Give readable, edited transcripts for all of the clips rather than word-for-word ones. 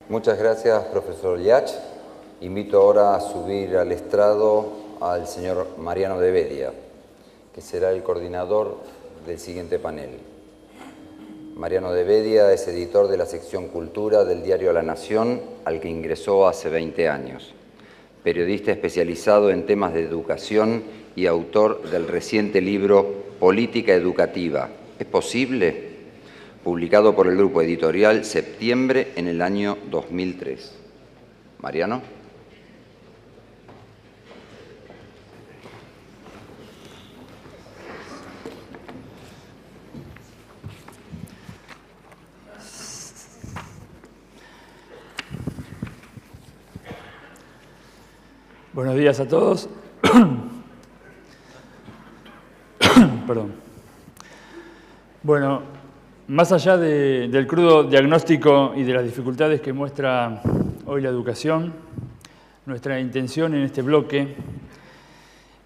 Muchas gracias, profesor Liach. Invito ahora a subir al estrado al señor Mariano de Bedia, que será el coordinador del siguiente panel. Mariano de Bedia es editor de la sección Cultura del diario La Nación, al que ingresó hace 20 años. Periodista especializado en temas de educación y autor del reciente libro Política Educativa. ¿Es posible?, publicado por el grupo editorial Septiembre en el año 2003. Mariano. Buenos días a todos. Perdón. Bueno, más allá del crudo diagnóstico y de las dificultades que muestra hoy la educación, nuestra intención en este bloque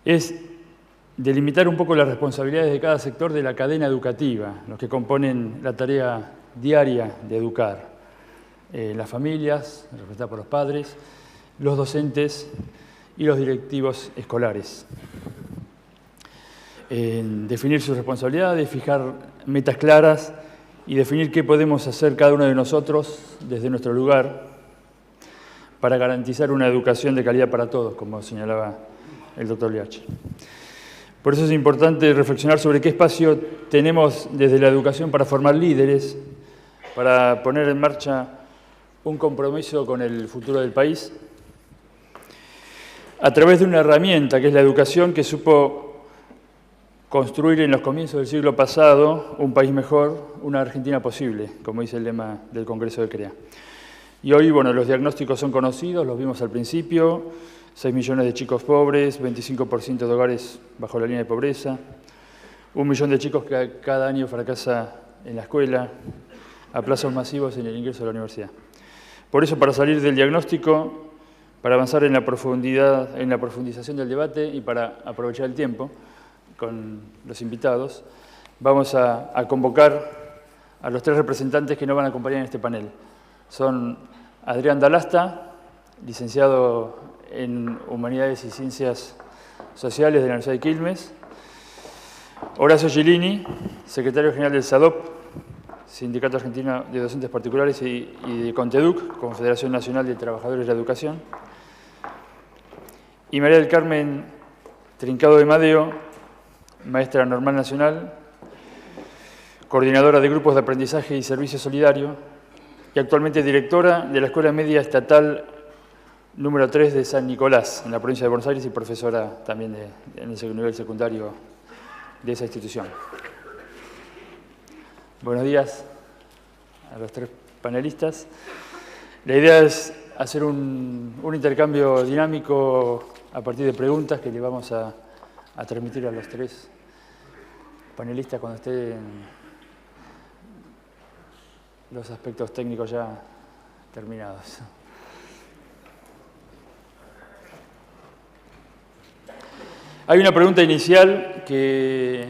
es delimitar un poco las responsabilidades de cada sector de la cadena educativa, los que componen la tarea diaria de educar. Las familias, representadas por los padres, los docentes y los directivos escolares. Definir sus responsabilidades, fijar metas claras y definir qué podemos hacer cada uno de nosotros desde nuestro lugar para garantizar una educación de calidad para todos, como señalaba el doctor Liach. Por eso es importante reflexionar sobre qué espacio tenemos desde la educación para formar líderes, para poner en marcha un compromiso con el futuro del país, a través de una herramienta que es la educación, que supo construir en los comienzos del siglo pasado un país mejor, una Argentina posible, como dice el lema del Congreso de CREA. Y hoy, bueno, los diagnósticos son conocidos, los vimos al principio: 6 millones de chicos pobres, 25% de hogares bajo la línea de pobreza, 1 millón de chicos que cada año fracasa en la escuela, aplazos masivos en el ingreso a la universidad. Por eso, para salir del diagnóstico, para avanzar en la profundización del debate y para aprovechar el tiempo con los invitados, vamos a convocar a los 3 representantes que nos van a acompañar en este panel. Son Adrián Dalasta, licenciado en Humanidades y Ciencias Sociales de la Universidad de Quilmes; Horacio Gilini, secretario general del SADOP, Sindicato Argentino de Docentes Particulares, y de CONTEDUC, Confederación Nacional de Trabajadores de la Educación; y María del Carmen Trincado de Madeo, maestra normal nacional, coordinadora de grupos de aprendizaje y servicio solidario, y actualmente directora de la Escuela Media Estatal número 3 de San Nicolás, en la provincia de Buenos Aires, y profesora también en el nivel secundario de esa institución. Buenos días a los 3 panelistas. La idea es hacer un intercambio dinámico a partir de preguntas que le vamos a transmitir a los 3 panelistas cuando estén los aspectos técnicos ya terminados. Hay una pregunta inicial que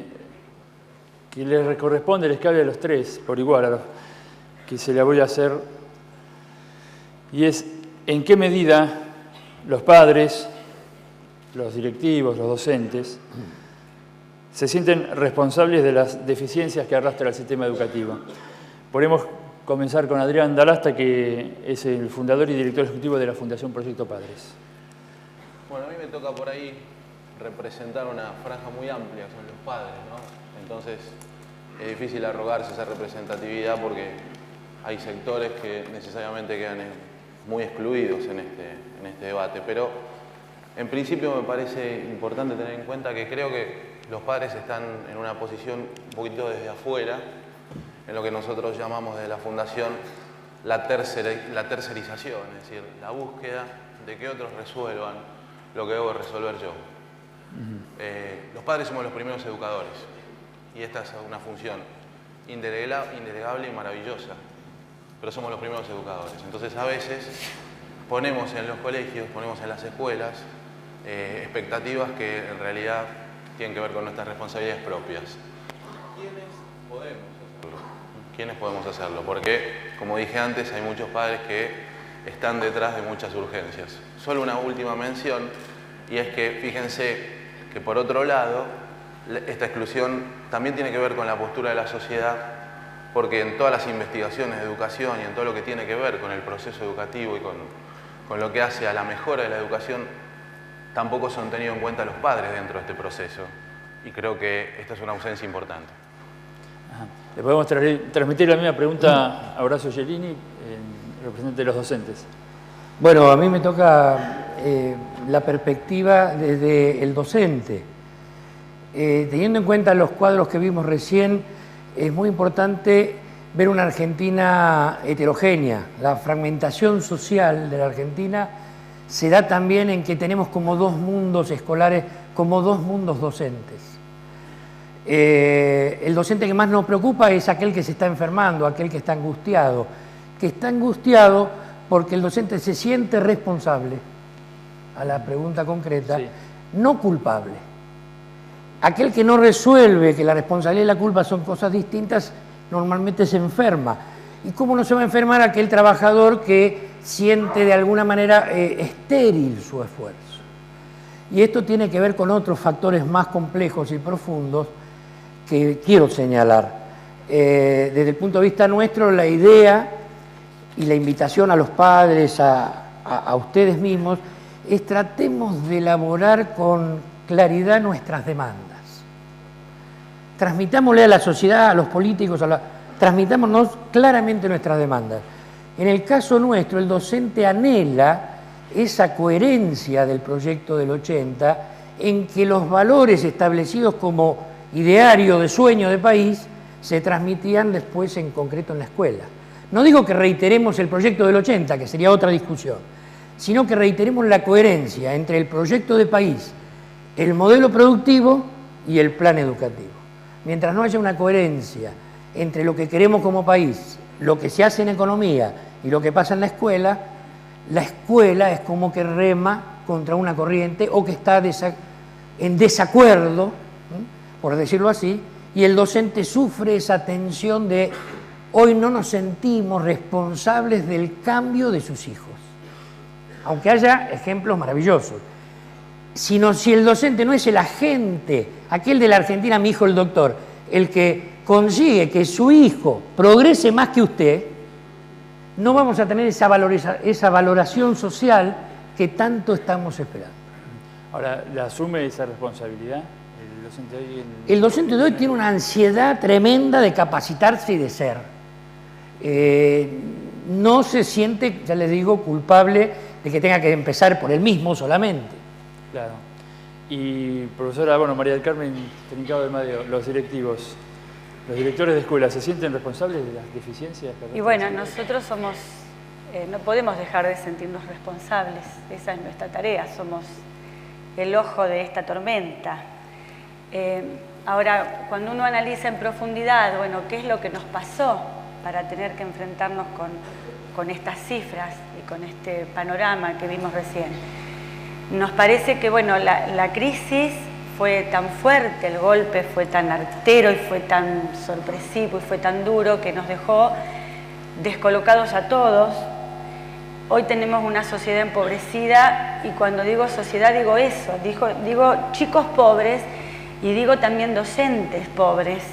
les corresponde, les cabe a los 3 por igual, que se la voy a hacer, y es: ¿en qué medida los padres, los directivos, los docentes, se sienten responsables de las deficiencias que arrastra el sistema educativo? Podemos comenzar con Adrián Dalasta, que es el fundador y director ejecutivo de la Fundación Proyecto Padres. Bueno, a mí me toca por ahí representar una franja muy amplia, son los padres, ¿no? Entonces es difícil arrogarse esa representatividad porque hay sectores que necesariamente quedan muy excluidos en este debate. Pero en principio me parece importante tener en cuenta que creo que los padres están en una posición un poquito desde afuera, en lo que nosotros llamamos desde la Fundación la tercerización, es decir, la búsqueda de que otros resuelvan lo que debo resolver yo. Los padres somos los primeros educadores y esta es una función indelegable y maravillosa, pero somos los primeros educadores. Entonces a veces ponemos en los colegios, ponemos en las escuelas expectativas que en realidad tienen que ver con nuestras responsabilidades propias. ¿Quiénes podemos hacerlo? Porque, como dije antes, hay muchos padres que están detrás de muchas urgencias. Solo una última mención, y es que fíjense que por otro lado, esta exclusión también tiene que ver con la postura de la sociedad, porque en todas las investigaciones de educación y en todo lo que tiene que ver con el proceso educativo y con lo que hace a la mejora de la educación, tampoco son tenidos en cuenta los padres dentro de este proceso. Y creo que esta es una ausencia importante. Ajá. Le podemos transmitir la misma pregunta a Horacio Gelini, representante de los docentes. Bueno, a mí me toca la perspectiva desde el docente. Teniendo en cuenta los cuadros que vimos recién, es muy importante ver una Argentina heterogénea. La fragmentación social de la Argentina se da también en que tenemos como dos mundos escolares, como dos mundos docentes. El docente que más nos preocupa es aquel que se está enfermando, aquel que está angustiado porque el docente se siente responsable, a la pregunta concreta, sí, no culpable. Aquel que no resuelve que la responsabilidad y la culpa son cosas distintas, normalmente se enferma. ¿Y cómo no se va a enfermar aquel trabajador que siente de alguna manera estéril su esfuerzo? Y esto tiene que ver con otros factores más complejos y profundos que quiero señalar. Desde el punto de vista nuestro, la idea y la invitación a los padres, a ustedes mismos, es tratemos de elaborar con claridad nuestras demandas. Transmitámosle a la sociedad, a los políticos, transmitámonos claramente nuestras demandas. En el caso nuestro, el docente anhela esa coherencia del proyecto del 80 en que los valores establecidos como ideario de sueño de país se transmitían después en concreto en la escuela. No digo que reiteremos el proyecto del 80, que sería otra discusión, sino que reiteremos la coherencia entre el proyecto de país, el modelo productivo y el plan educativo. Mientras no haya una coherencia entre lo que queremos como país, lo que se hace en economía y lo que pasa en la escuela es como que rema contra una corriente o que está en desacuerdo, por decirlo así, y el docente sufre esa tensión de hoy no nos sentimos responsables del cambio de sus hijos. Aunque haya ejemplos maravillosos. Si el docente no es el agente, aquel de la Argentina, mi hijo el doctor, el que consigue que su hijo progrese más que usted, no vamos a tener esa valoración social que tanto estamos esperando. Ahora, ¿le asume esa responsabilidad el docente de hoy tiene una ansiedad tremenda de capacitarse y de ser. No se siente, ya les digo, culpable de que tenga que empezar por él mismo solamente. Claro. Y profesora, María del Carmen Trincado de Madio, los directivos, los directores de escuela, ¿se sienten responsables de las deficiencias? Y bueno, nosotros somos, no podemos dejar de sentirnos responsables, esa es nuestra tarea, somos el ojo de esta tormenta. Ahora, cuando uno analiza en profundidad, ¿qué es lo que nos pasó para tener que enfrentarnos con estas cifras y con este panorama que vimos recién? Nos parece que, la crisis fue tan fuerte, el golpe fue tan artero y fue tan sorpresivo y fue tan duro que nos dejó descolocados a todos. Hoy tenemos una sociedad empobrecida y cuando digo sociedad digo eso, digo chicos pobres y digo también docentes pobres.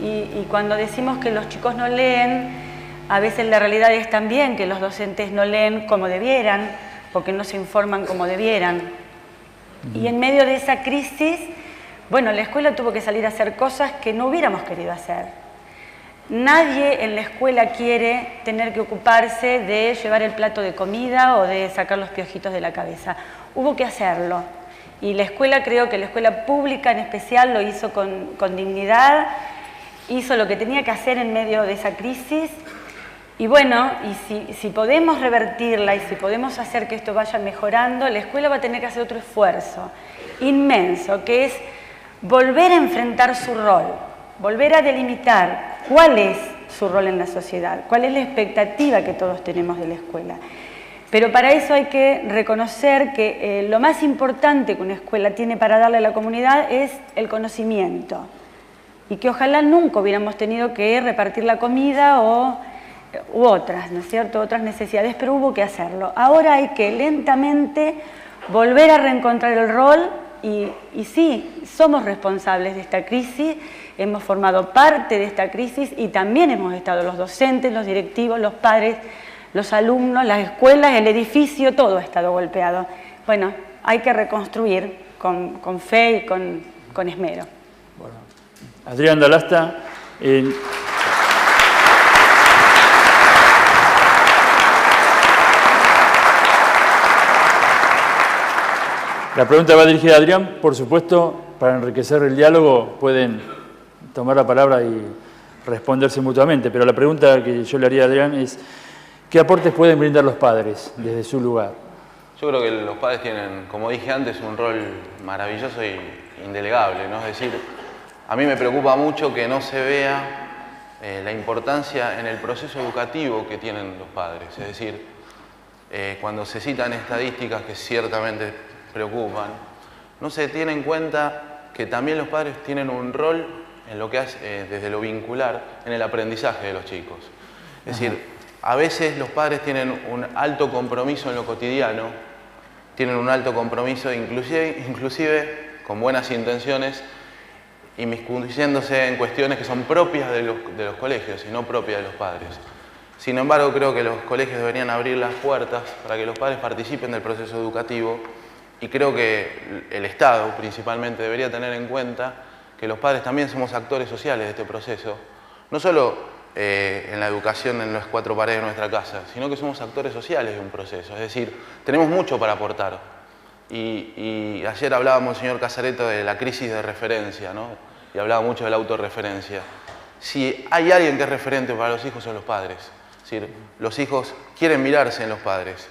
Y cuando decimos que los chicos no leen, a veces la realidad es también que los docentes no leen como debieran, porque no se informan como debieran. Y en medio de esa crisis, la escuela tuvo que salir a hacer cosas que no hubiéramos querido hacer. Nadie en la escuela quiere tener que ocuparse de llevar el plato de comida o de sacar los piojitos de la cabeza. Hubo que hacerlo. Y la escuela, creo que la escuela pública en especial lo hizo con dignidad, hizo lo que tenía que hacer en medio de esa crisis. Y si podemos revertirla y si podemos hacer que esto vaya mejorando, la escuela va a tener que hacer otro esfuerzo inmenso, que es volver a enfrentar su rol, volver a delimitar cuál es su rol en la sociedad, cuál es la expectativa que todos tenemos de la escuela. Pero para eso hay que reconocer que lo más importante que una escuela tiene para darle a la comunidad es el conocimiento. Y que ojalá nunca hubiéramos tenido que repartir la comida o u otras, ¿no es cierto?, otras necesidades, pero hubo que hacerlo. Ahora hay que lentamente volver a reencontrar el rol y sí, somos responsables de esta crisis, hemos formado parte de esta crisis y también hemos estado los docentes, los directivos, los padres, los alumnos, las escuelas, el edificio, todo ha estado golpeado. Bueno, hay que reconstruir con fe y con esmero. Bueno, Adrián Dalasta. La pregunta va dirigida a Adrián. Por supuesto, para enriquecer el diálogo pueden tomar la palabra y responderse mutuamente, pero la pregunta que yo le haría a Adrián es ¿qué aportes pueden brindar los padres desde su lugar? Yo creo que los padres tienen, como dije antes, un rol maravilloso e indelegable, ¿no? Es decir, a mí me preocupa mucho que no se vea la importancia en el proceso educativo que tienen los padres. Es decir, cuando se citan estadísticas que ciertamente preocupan, no se tiene en cuenta que también los padres tienen un rol en lo que hace, desde lo vincular, en el aprendizaje de los chicos. Es decir, a veces los padres tienen un alto compromiso en lo cotidiano, tienen un alto compromiso, inclusive con buenas intenciones, inmiscuyéndose en cuestiones que son propias de los colegios y no propias de los padres. Sin embargo, creo que los colegios deberían abrir las puertas para que los padres participen del proceso educativo y creo que el Estado principalmente debería tener en cuenta que los padres también somos actores sociales de este proceso, no solo en la educación en las cuatro paredes de nuestra casa, sino que somos actores sociales de un proceso, es decir, tenemos mucho para aportar. Y ayer hablábamos, señor Casareto, de la crisis de referencia, ¿no? Y hablaba mucho de la autorreferencia. Si hay alguien que es referente para los hijos son los padres, es decir, los hijos quieren mirarse en los padres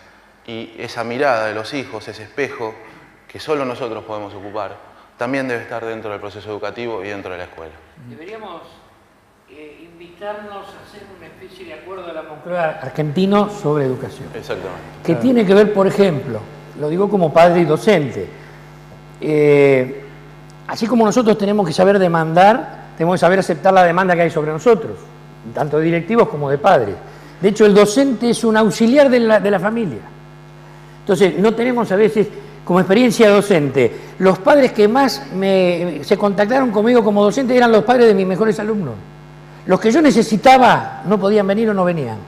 y esa mirada de los hijos, ese espejo que solo nosotros podemos ocupar, también debe estar dentro del proceso educativo y dentro de la escuela. Deberíamos invitarnos a hacer una especie de acuerdo de la Moncloa argentino sobre educación. Exactamente. Que tiene que ver, por ejemplo, lo digo como padre y docente, así como nosotros tenemos que saber demandar, tenemos que saber aceptar la demanda que hay sobre nosotros, tanto de directivos como de padres. De hecho, el docente es un auxiliar de la familia. Entonces, no tenemos a veces, como experiencia docente, los padres que más se contactaron conmigo como docente eran los padres de mis mejores alumnos. Los que yo necesitaba no podían venir o no venían.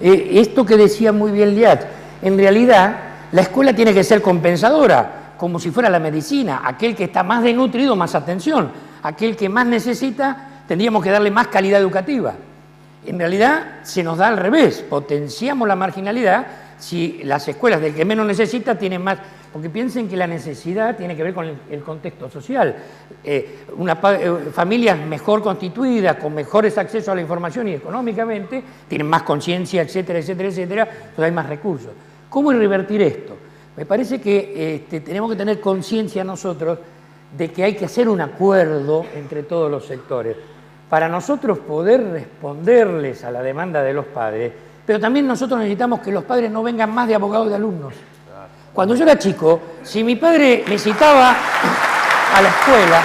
Esto que decía muy bien Liat, en realidad la escuela tiene que ser compensadora, como si fuera la medicina. Aquel que está más desnutrido, más atención. Aquel que más necesita, tendríamos que darle más calidad educativa. En realidad se nos da al revés, potenciamos la marginalidad si las escuelas del que menos necesita tienen más, porque piensen que la necesidad tiene que ver con el contexto social. Familias mejor constituidas, con mejores accesos a la información y económicamente, tienen más conciencia, etcétera, etcétera, etcétera, entonces hay más recursos. ¿Cómo revertir esto? Me parece que tenemos que tener conciencia nosotros de que hay que hacer un acuerdo entre todos los sectores para nosotros poder responderles a la demanda de los padres, pero también nosotros necesitamos que los padres no vengan más de abogados de alumnos. Cuando yo era chico, si mi padre me citaba a la escuela,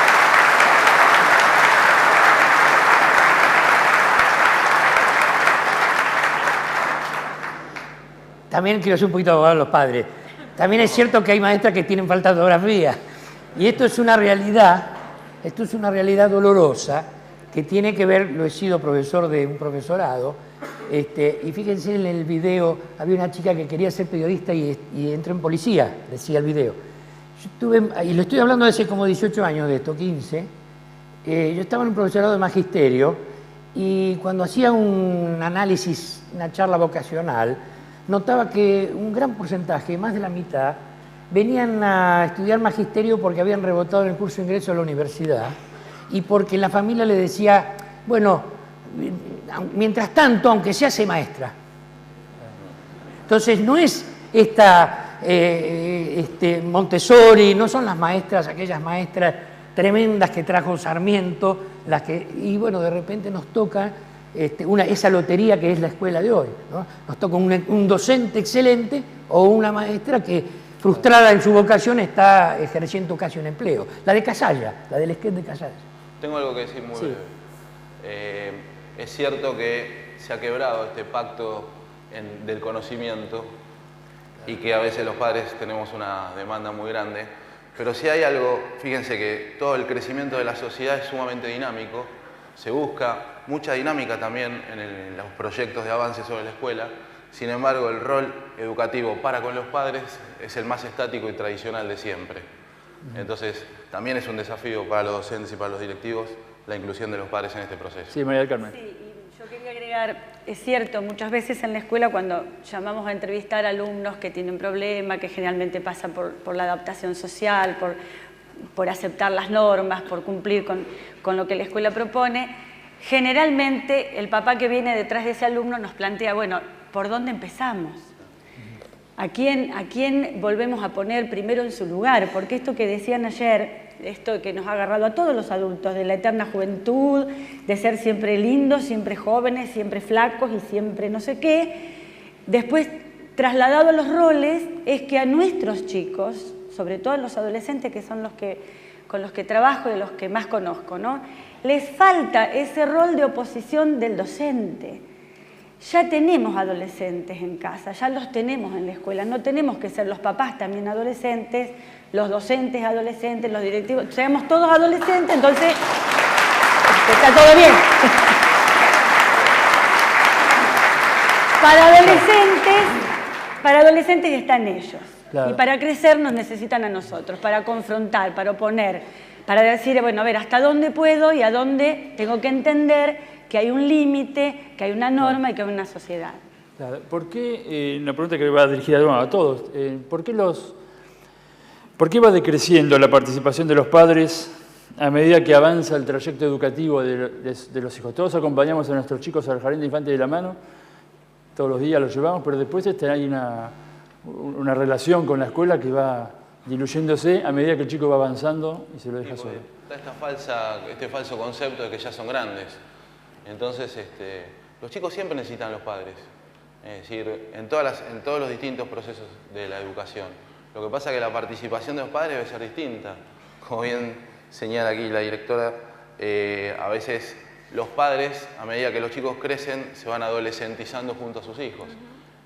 también quiero ser un poquito abogado de los padres, también es cierto que hay maestras que tienen falta de ortografía, y esto es una realidad dolorosa, que tiene que ver, lo he sido profesor de un profesorado, y fíjense en el video, había una chica que quería ser periodista y entró en policía, decía el video. Y lo estoy hablando de hace como 18 años de esto, 15, yo estaba en un profesorado de magisterio y cuando hacía un análisis, una charla vocacional, notaba que un gran porcentaje, más de la mitad, venían a estudiar magisterio porque habían rebotado en el curso de ingreso a la universidad y porque la familia le decía, bueno, mientras tanto, aunque sea, sé maestra. Entonces, no es esta Montessori, no son las maestras, aquellas maestras tremendas que trajo Sarmiento, y bueno, de repente nos toca esa lotería que es la escuela de hoy, ¿no? Nos toca un docente excelente o una maestra que, frustrada en su vocación, está ejerciendo casi un empleo. La de Casalla, la del esquema de Casalla. Tengo algo que decir muy breve. Es cierto que se ha quebrado este pacto del conocimiento y que a veces los padres tenemos una demanda muy grande. Pero si hay algo, fíjense que todo el crecimiento de la sociedad es sumamente dinámico, se busca mucha dinámica también en los proyectos de avance sobre la escuela. Sin embargo, el rol educativo para con los padres es el más estático y tradicional de siempre. Entonces, también es un desafío para los docentes y para los directivos la inclusión de los padres en este proceso. Sí, María del Carmen. Sí, y yo quería agregar, es cierto, muchas veces en la escuela cuando llamamos a entrevistar a alumnos que tienen problema, que generalmente pasan por la adaptación social, por aceptar las normas, por cumplir con lo que la escuela propone, generalmente el papá que viene detrás de ese alumno nos plantea, bueno, ¿por dónde empezamos? ¿A quién volvemos a poner primero en su lugar? Porque esto que decían ayer, esto que nos ha agarrado a todos los adultos, de la eterna juventud, de ser siempre lindos, siempre jóvenes, siempre flacos y siempre no sé qué, después trasladado a los roles es que a nuestros chicos, sobre todo a los adolescentes que son con los que trabajo y los que más conozco, ¿no?, les falta ese rol de oposición del docente. Ya tenemos adolescentes en casa, ya los tenemos en la escuela, no tenemos que ser los papás también adolescentes, los docentes adolescentes, los directivos, seamos todos adolescentes, entonces está todo bien. Para adolescentes están ellos. Claro. Y para crecer nos necesitan a nosotros, para confrontar, para oponer, para decir, bueno, a ver, hasta dónde puedo y a dónde tengo que entender que hay un límite, que hay una norma y que hay una sociedad. Claro. ¿Por qué, una pregunta que va dirigida a todos, ¿por qué va decreciendo la participación de los padres a medida que avanza el trayecto educativo de los hijos? Todos acompañamos a nuestros chicos al jardín de infantes de la mano, todos los días los llevamos, pero después hay una relación con la escuela que va diluyéndose a medida que el chico va avanzando y se lo deja solo. Está este falso concepto de que ya son grandes. Entonces, los chicos siempre necesitan a los padres, es decir, en todos los distintos procesos de la educación. Lo que pasa es que la participación de los padres debe ser distinta. Como bien señala aquí la directora, a veces los padres, a medida que los chicos crecen, se van adolescentizando junto a sus hijos.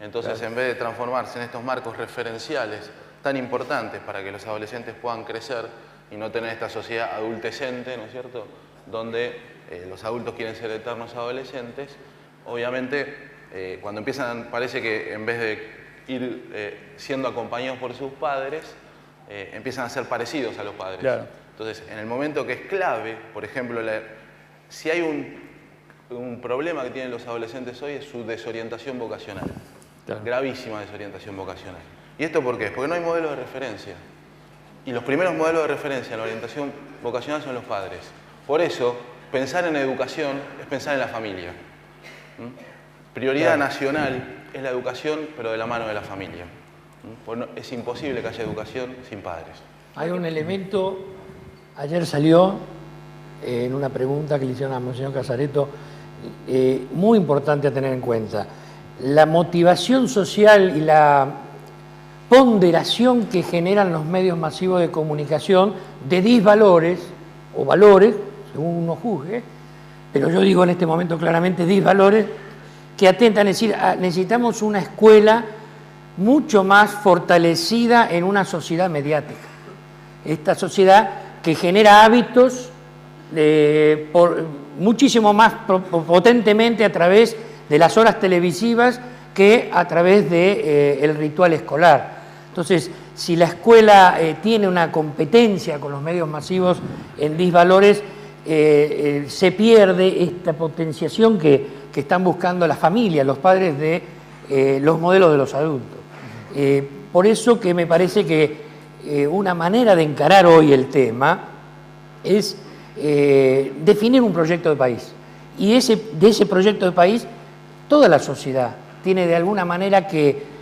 Entonces, claro, en vez de transformarse en estos marcos referenciales tan importantes para que los adolescentes puedan crecer y no tener esta sociedad adultecente, ¿no es cierto?, donde los adultos quieren ser eternos adolescentes, obviamente cuando parece que en vez de ir siendo acompañados por sus padres, empiezan a ser parecidos a los padres. Claro. Entonces, en el momento que es clave, por ejemplo, si hay un problema que tienen los adolescentes hoy es su desorientación vocacional, claro, gravísima desorientación vocacional. ¿Y esto por qué? Porque no hay modelo de referencia. Y los primeros modelos de referencia en la orientación vocacional son los padres. Por eso, pensar en educación es pensar en la familia. Prioridad, claro, nacional es la educación, pero de la mano de la familia. Es imposible que haya educación sin padres. Hay un elemento, ayer salió en una pregunta que le hicieron a Monseñor Casareto, muy importante a tener en cuenta. La motivación social y la ponderación que generan los medios masivos de comunicación de disvalores o valores, según uno juzgue, pero yo digo en este momento claramente disvalores, que atentan, es decir, necesitamos una escuela mucho más fortalecida en una sociedad mediática. Esta sociedad que genera hábitos muchísimo más potentemente a través de las horas televisivas que a través del ritual escolar. Entonces, si la escuela tiene una competencia con los medios masivos en disvalores, se pierde esta potenciación que están buscando las familias, los padres de los modelos de los adultos. Por eso que me parece que una manera de encarar hoy el tema es definir un proyecto de país. Y de ese proyecto de país, toda la sociedad tiene de alguna manera que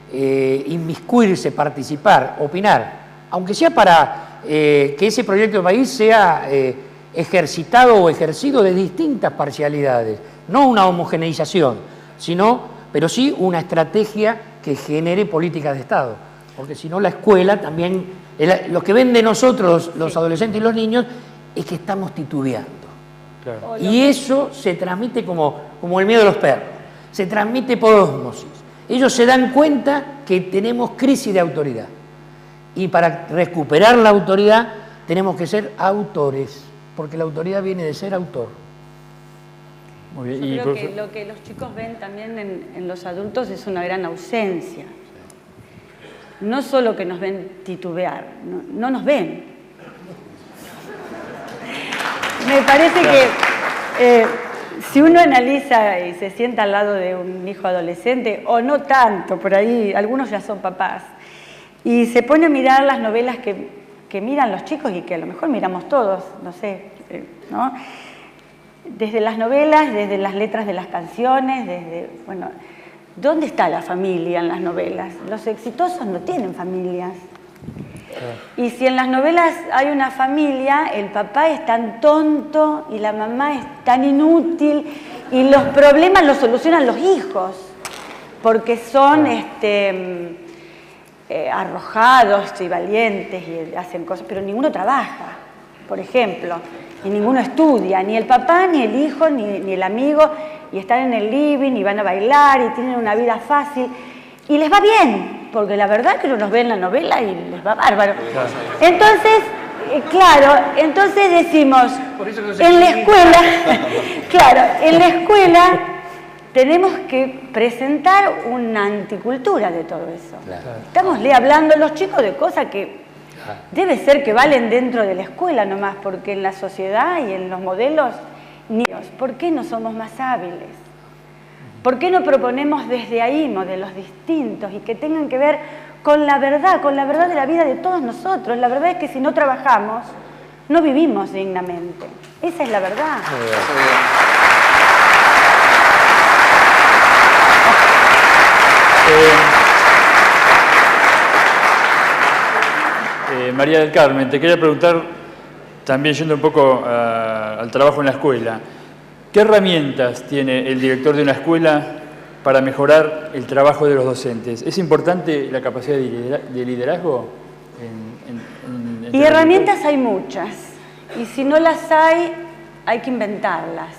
inmiscuirse, participar, opinar, aunque sea para que ese proyecto de país sea ejercitado o ejercido de distintas parcialidades, no una homogeneización, pero sí una estrategia que genere políticas de Estado, porque si no la escuela también, lo que ven de nosotros los adolescentes y los niños es que estamos titubeando. Claro. Y eso se transmite como el miedo de los perros. se transmite por ósmosis. Ellos se dan cuenta que tenemos crisis de autoridad. Y para recuperar la autoridad tenemos que ser autores, porque la autoridad viene de ser autor. Muy bien. Yo creo que lo que los chicos ven también en los adultos es una gran ausencia. No solo que nos ven titubear, no nos ven. Me parece que si uno analiza y se sienta al lado de un hijo adolescente, o no tanto, por ahí algunos ya son papás, y se pone a mirar las novelas que miran los chicos y que a lo mejor miramos todos, no sé, ¿no? Desde las novelas, desde las letras de las canciones, desde, bueno, ¿dónde está la familia en las novelas? Los exitosos no tienen familias. Y si en las novelas hay una familia, el papá es tan tonto y la mamá es tan inútil y los problemas los solucionan los hijos, porque son arrojados y valientes y hacen cosas, pero ninguno trabaja, por ejemplo, y ninguno estudia, ni el papá, ni el hijo, ni el amigo, y están en el living y van a bailar y tienen una vida fácil y les va bien, porque la verdad es que uno nos ve en la novela y les va bárbaro. Entonces, claro, entonces decimos, en la escuela, claro, en la escuela tenemos que presentar una anticultura de todo eso. Estamos hablando a los chicos de cosas que debe ser que valen dentro de la escuela nomás, porque en la sociedad y en los modelos, ¿por qué no somos más hábiles? ¿Por qué no proponemos desde ahí modelos distintos y que tengan que ver con la verdad de la vida de todos nosotros? La verdad es que si no trabajamos, no vivimos dignamente. Esa es la verdad. María del Carmen, te quería preguntar, también yendo un poco al trabajo en la escuela, ¿qué herramientas tiene el director de una escuela para mejorar el trabajo de los docentes? ¿Es importante la capacidad de liderazgo? Y herramientas hay muchas, y si no las hay que inventarlas.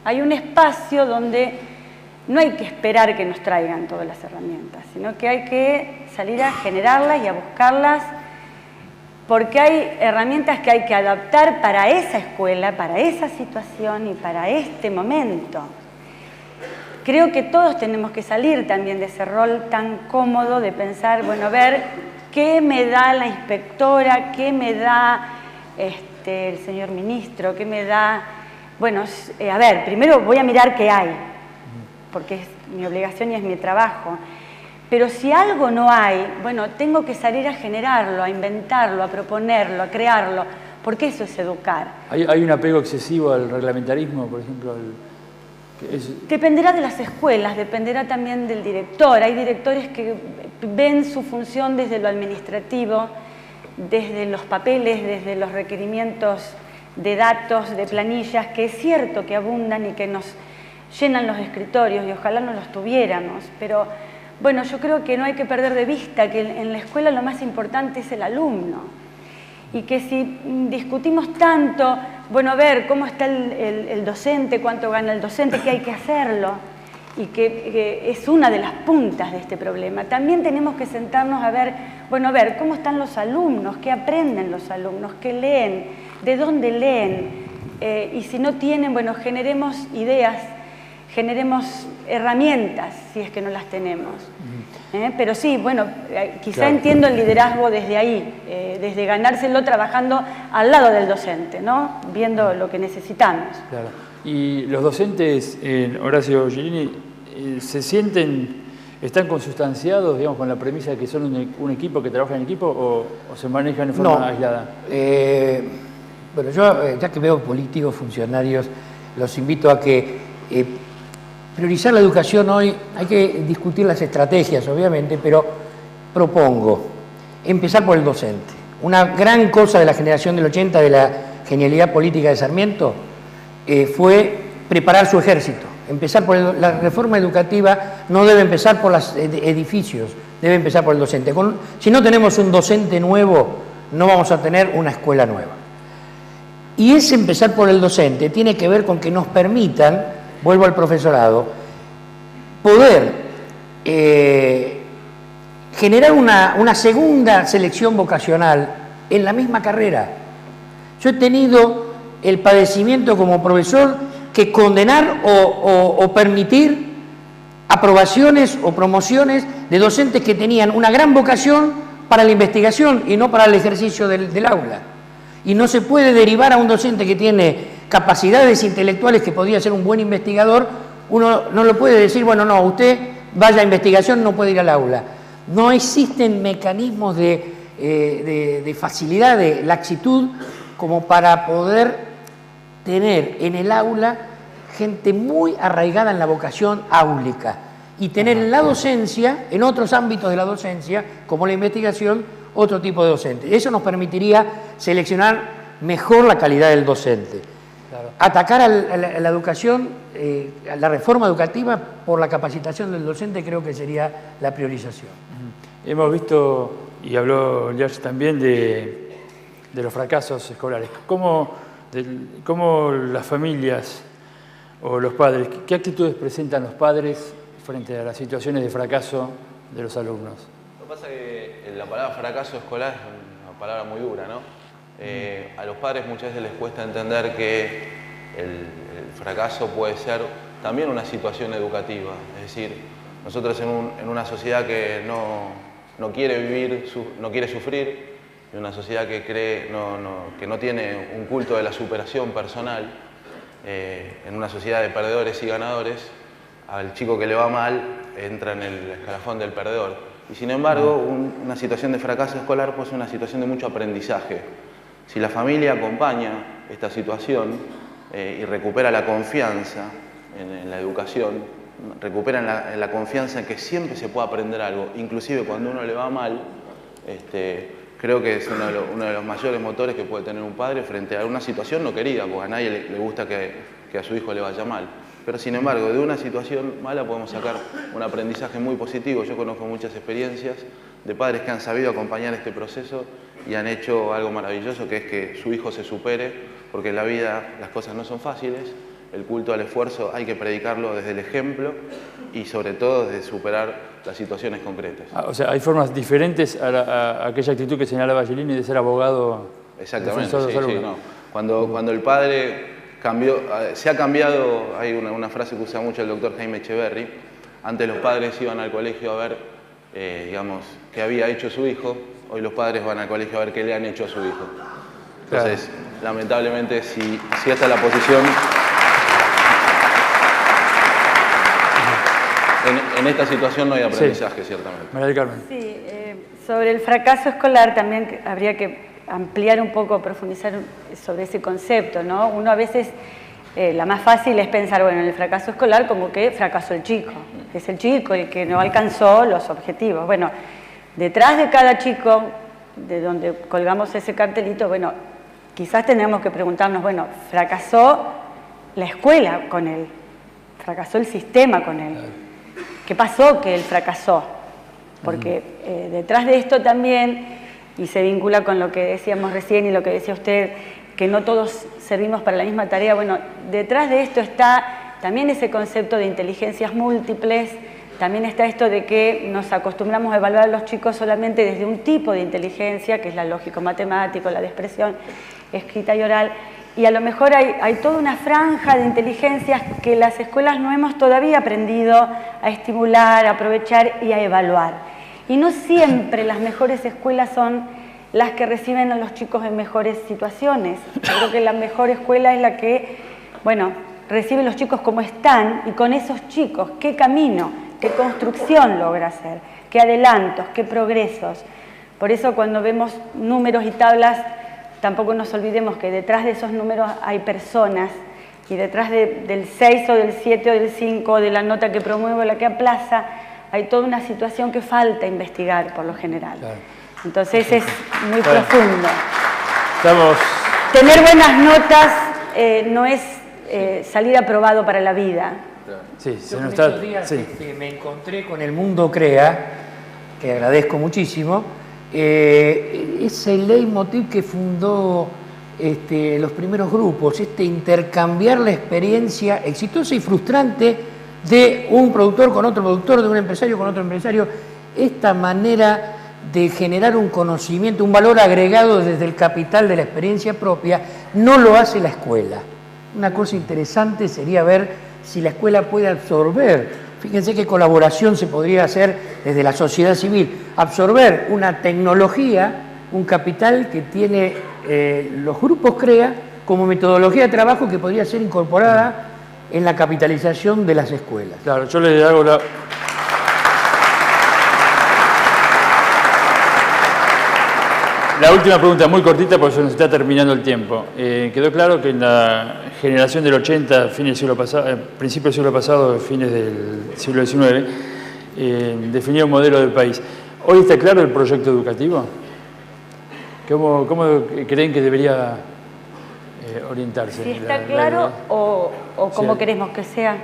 Hay un espacio donde no hay que esperar que nos traigan todas las herramientas, sino que hay que salir a generarlas y a buscarlas, porque hay herramientas que hay que adaptar para esa escuela, para esa situación y para este momento. Creo que todos tenemos que salir también de ese rol tan cómodo de pensar, bueno, a ver, ¿qué me da la inspectora? ¿Qué me da el señor ministro? ¿Qué me da? Bueno, a ver, primero voy a mirar qué hay, porque es mi obligación y es mi trabajo. Pero si algo no hay, bueno, tengo que salir a generarlo, a inventarlo, a proponerlo, a crearlo, porque eso es educar. ¿Hay un apego excesivo al reglamentarismo, por ejemplo? Dependerá de las escuelas, dependerá también del director. Hay directores que ven su función desde lo administrativo, desde los papeles, desde los requerimientos de datos, de planillas, que es cierto que abundan y que nos llenan los escritorios y ojalá no los tuviéramos, pero bueno, yo creo que no hay que perder de vista que en la escuela lo más importante es el alumno y que si discutimos tanto, bueno, a ver cómo está el docente, cuánto gana el docente, que hay que hacerlo y que es una de las puntas de este problema. También tenemos que sentarnos a ver, bueno, a ver cómo están los alumnos, qué aprenden los alumnos, qué leen, de dónde leen y si no tienen, bueno, generemos ideas, generemos herramientas, si es que no las tenemos. Pero sí, bueno, quizá entiendo el liderazgo desde ahí, desde ganárselo trabajando al lado del docente, ¿no? Viendo lo que necesitamos. Claro. ¿Y los docentes, Horacio Girini, están consustanciados, digamos, con la premisa de que son un equipo que trabaja en equipo o se manejan de forma aislada? Bueno, yo, ya que veo políticos, funcionarios, los invito a que priorizar la educación hoy, hay que discutir las estrategias, obviamente, pero propongo empezar por el docente. Una gran cosa de la generación del 80, de la genialidad política de Sarmiento, fue preparar su ejército. Empezar por la reforma educativa no debe empezar por los edificios, debe empezar por el docente. Si no tenemos un docente nuevo, no vamos a tener una escuela nueva. Y ese empezar por el docente tiene que ver con que nos permitan, vuelvo al profesorado, poder generar una segunda selección vocacional en la misma carrera. Yo he tenido el padecimiento como profesor que condenar o permitir aprobaciones o promociones de docentes que tenían una gran vocación para la investigación y no para el ejercicio del aula. Y no se puede derivar a un docente que tiene capacidades intelectuales que podría ser un buen investigador, uno no lo puede decir, bueno, no, usted vaya a investigación, no puede ir al aula. No existen mecanismos de facilidad, de laxitud, como para poder tener en el aula gente muy arraigada en la vocación áulica y tener en la docencia, en otros ámbitos de la docencia, como la investigación, otro tipo de docente. Eso nos permitiría seleccionar mejor la calidad del docente. Claro. Atacar a la educación, a la reforma educativa por la capacitación del docente, creo que sería la priorización. Hemos visto, y habló George también, de los fracasos escolares. ¿Cómo las familias o los padres, qué actitudes presentan los padres frente a las situaciones de fracaso de los alumnos? Lo que pasa es que la palabra fracaso escolar es una palabra muy dura, ¿no? A los padres muchas veces les cuesta entender que el fracaso puede ser también una situación educativa. Es decir, nosotros en una sociedad que no quiere vivir, no quiere sufrir, en una sociedad que que no tiene un culto de la superación personal, en una sociedad de perdedores y ganadores, al chico que le va mal entra en el escalafón del perdedor. Y sin embargo, una situación de fracaso escolar pues es una situación de mucho aprendizaje. Si la familia acompaña esta situación y recupera la confianza en la educación, recupera la confianza en que siempre se puede aprender algo, inclusive cuando uno le va mal, creo que es uno de los mayores motores que puede tener un padre frente a una situación no querida, porque a nadie le gusta que a su hijo le vaya mal. Pero sin embargo, de una situación mala podemos sacar un aprendizaje muy positivo. Yo conozco muchas experiencias de padres que han sabido acompañar este proceso y han hecho algo maravilloso, que es que su hijo se supere, porque en la vida las cosas no son fáciles. El culto al esfuerzo hay que predicarlo desde el ejemplo y sobre todo desde superar las situaciones concretas. O sea, hay formas diferentes a aquella actitud que señalaba Angelini de ser abogado. Exactamente, sí, no. Cuando el padre se ha cambiado, hay una frase que usa mucho el doctor Jaime Echeverry, antes los padres iban al colegio a ver, digamos, qué había hecho su hijo, hoy los padres van al colegio a ver qué le han hecho a su hijo. Entonces, claro, lamentablemente, si esta es la posición, en esta situación no hay aprendizaje, ciertamente. María del Carmen. Sí, sobre el fracaso escolar también habría que ampliar un poco, profundizar sobre ese concepto, ¿no? Uno a veces, la más fácil es pensar, bueno, en el fracaso escolar como que fracasó el chico, es el chico el que no alcanzó los objetivos. Bueno, detrás de cada chico, de donde colgamos ese cartelito, bueno, quizás tenemos que preguntarnos, bueno, ¿fracasó la escuela con él? ¿Fracasó el sistema con él? ¿Qué pasó que él fracasó? Porque detrás de esto también, y se vincula con lo que decíamos recién y lo que decía usted, que no todos servimos para la misma tarea, bueno, detrás de esto está también ese concepto de inteligencias múltiples, también está esto de que nos acostumbramos a evaluar a los chicos solamente desde un tipo de inteligencia, que es la lógico-matemático, la de expresión escrita y oral, y a lo mejor hay toda una franja de inteligencias que las escuelas no hemos todavía aprendido a estimular, a aprovechar y a evaluar. Y no siempre las mejores escuelas son las que reciben a los chicos en mejores situaciones. Yo creo que la mejor escuela es la que, bueno, recibe a los chicos como están y con esos chicos, qué camino, qué construcción logra hacer, qué adelantos, qué progresos. Por eso cuando vemos números y tablas, tampoco nos olvidemos que detrás de esos números hay personas y detrás del 6 o del 7 o del 5 o de la nota que promueve o la que aplaza, hay toda una situación que falta investigar por lo general. Claro. Entonces es muy profundo. Tener buenas notas no es salir aprobado para la vida. Sí, yo estos días me encontré con el Mundo Crea, que agradezco muchísimo, ese leitmotiv que fundó los primeros grupos, intercambiar la experiencia exitosa y frustrante de un productor con otro productor, de un empresario con otro empresario. Esta manera de generar un conocimiento, un valor agregado desde el capital de la experiencia propia, no lo hace la escuela. Una cosa interesante sería ver si la escuela puede absorber. Fíjense qué colaboración se podría hacer desde la sociedad civil. Absorber una tecnología, un capital que tiene los grupos CREA como metodología de trabajo que podría ser incorporada en la capitalización de las escuelas. Claro, yo le hago la última pregunta, muy cortita, porque se nos está terminando el tiempo. Quedó claro que en la generación del 80, fines del siglo pasado, principios del siglo pasado, fines del siglo XIX, definía un modelo del país. ¿Hoy está claro el proyecto educativo? ¿Cómo creen que debería orientarse? Si está claro o cómo queremos que sea.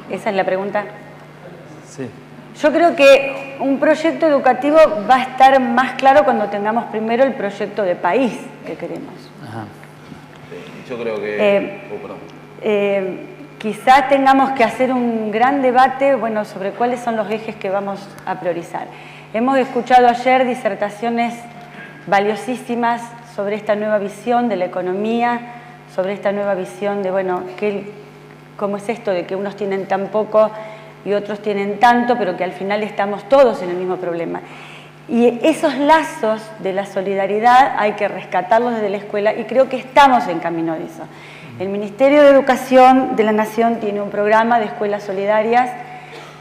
Esa es la pregunta. Sí. Yo creo que un proyecto educativo va a estar más claro cuando tengamos primero el proyecto de país que queremos. Ajá. Yo creo que... Quizás tengamos que hacer un gran debate, bueno, sobre cuáles son los ejes que vamos a priorizar. Hemos escuchado ayer disertaciones valiosísimas sobre esta nueva visión de la economía, sobre esta nueva visión de, bueno, cómo es esto de que unos tienen tan poco y otros tienen tanto, pero que al final estamos todos en el mismo problema. Y esos lazos de la solidaridad hay que rescatarlos desde la escuela y creo que estamos en camino de eso. El Ministerio de Educación de la Nación tiene un programa de escuelas solidarias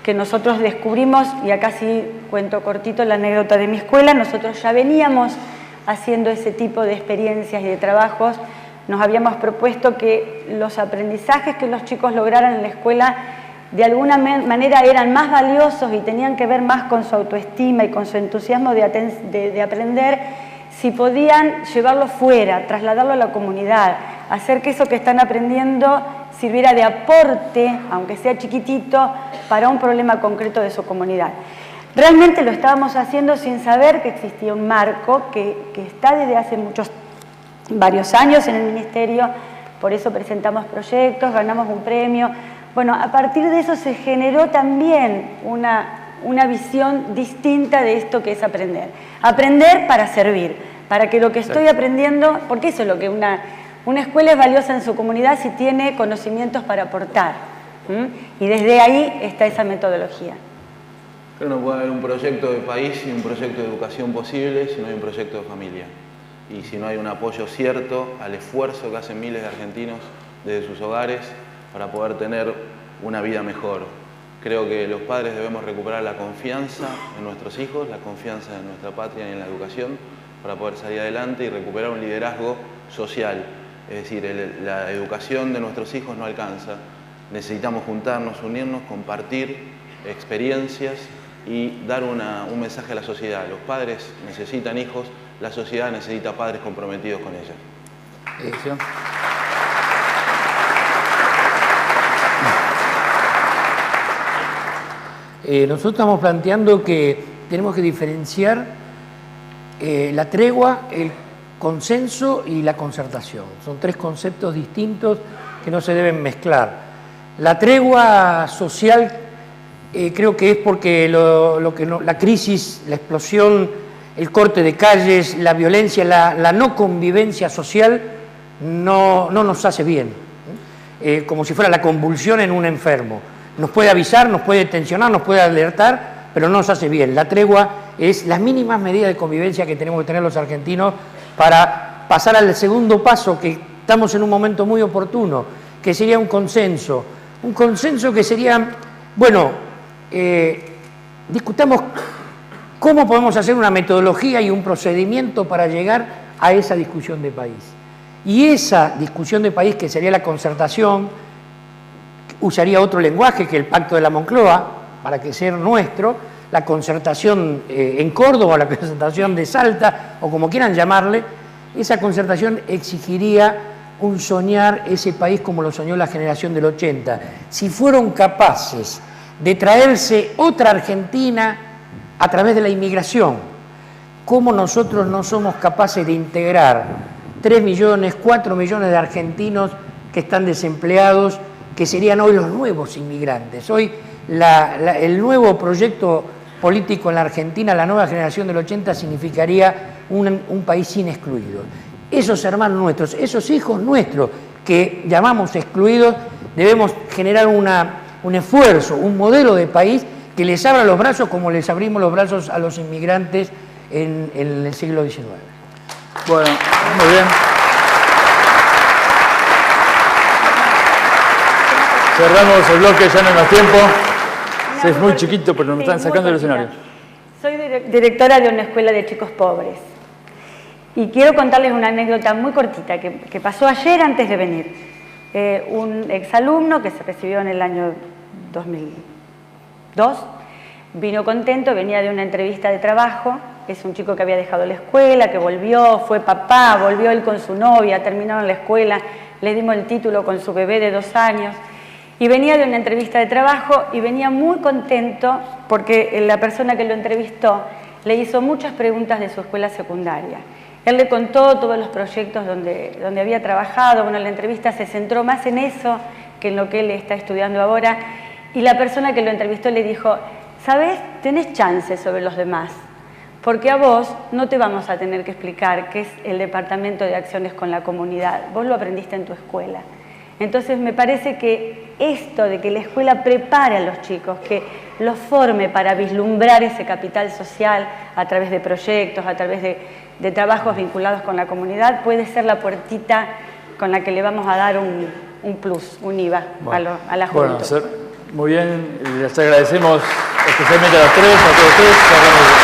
que nosotros descubrimos, y acá sí cuento cortito la anécdota de mi escuela. Nosotros ya veníamos haciendo ese tipo de experiencias y de trabajos. Nos habíamos propuesto que los aprendizajes que los chicos lograran en la escuela de alguna manera eran más valiosos y tenían que ver más con su autoestima y con su entusiasmo de aprender, si podían llevarlo fuera, trasladarlo a la comunidad, hacer que eso que están aprendiendo sirviera de aporte, aunque sea chiquitito, para un problema concreto de su comunidad. Realmente lo estábamos haciendo sin saber que existía un marco que está desde hace varios años en el Ministerio, por eso presentamos proyectos, ganamos un premio. Bueno, a partir de eso se generó también una visión distinta de esto que es aprender. Aprender para servir, para que lo que estoy aprendiendo, porque eso es lo que una escuela es valiosa en su comunidad si tiene conocimientos para aportar. Y desde ahí está esa metodología. Creo que no puede haber un proyecto de país y un proyecto de educación posible si no hay un proyecto de familia. Y si no hay un apoyo cierto al esfuerzo que hacen miles de argentinos desde sus hogares para poder tener una vida mejor. Creo que los padres debemos recuperar la confianza en nuestros hijos, la confianza en nuestra patria y en la educación para poder salir adelante y recuperar un liderazgo social. Es decir, la educación de nuestros hijos no alcanza. Necesitamos juntarnos, unirnos, compartir experiencias y dar un mensaje a la sociedad. Los padres necesitan hijos, la sociedad necesita padres comprometidos con ella. ¿Sí? Nosotros estamos planteando que tenemos que diferenciar la tregua, el consenso y la concertación. Son tres conceptos distintos que no se deben mezclar. La tregua social creo que es porque la crisis, la explosión, el corte de calles, la violencia, la no convivencia social no nos hace bien. Como si fuera la convulsión en un enfermo. Nos puede avisar, nos puede tensionar, nos puede alertar, pero no nos hace bien. La tregua es las mínimas medidas de convivencia que tenemos que tener los argentinos para pasar al segundo paso, que estamos en un momento muy oportuno, que sería un consenso. Un consenso que sería, bueno, discutamos cómo podemos hacer una metodología y un procedimiento para llegar a esa discusión de país. Y esa discusión de país, que sería la concertación, usaría otro lenguaje que el Pacto de la Moncloa, para que sea nuestro, la concertación en Córdoba, la concertación de Salta, o como quieran llamarle. Esa concertación exigiría un soñar ese país como lo soñó la generación del 80. Si fueron capaces de traerse otra Argentina a través de la inmigración, ¿cómo nosotros no somos capaces de integrar 3 millones, 4 millones de argentinos que están desempleados que serían hoy los nuevos inmigrantes. Hoy el nuevo proyecto político en la Argentina, la nueva generación del 80, significaría un país sin excluidos. Esos hermanos nuestros, esos hijos nuestros que llamamos excluidos, debemos generar un esfuerzo, un modelo de país que les abra los brazos como les abrimos los brazos a los inmigrantes en el siglo XIX. Bueno, muy bien. Cerramos el bloque, ya no hay más tiempo. Es muy chiquito, pero me están sacando del escenario. Soy directora de una escuela de chicos pobres. Y quiero contarles una anécdota muy cortita que pasó ayer antes de venir. Un exalumno que se recibió en el año 2002 vino contento, venía de una entrevista de trabajo. Es un chico que había dejado la escuela, que volvió, fue papá, volvió él con su novia, terminaron la escuela, le dimos el título con su bebé de 2 años. Y venía de una entrevista de trabajo y venía muy contento porque la persona que lo entrevistó le hizo muchas preguntas de su escuela secundaria. Él le contó todos los proyectos donde había trabajado. Bueno, la entrevista se centró más en eso que en lo que él está estudiando ahora. Y la persona que lo entrevistó le dijo, ¿sabes? Tenés chances sobre los demás, porque a vos no te vamos a tener que explicar qué es el Departamento de Acciones con la Comunidad. Vos lo aprendiste en tu escuela. Entonces me parece que esto de que la escuela prepare a los chicos, que los forme para vislumbrar ese capital social a través de proyectos, a través de trabajos vinculados con la comunidad, puede ser la puertita con la que le vamos a dar un plus, un IVA a la juventud. Bueno, muy bien, les agradecemos especialmente a los tres, a todos ustedes.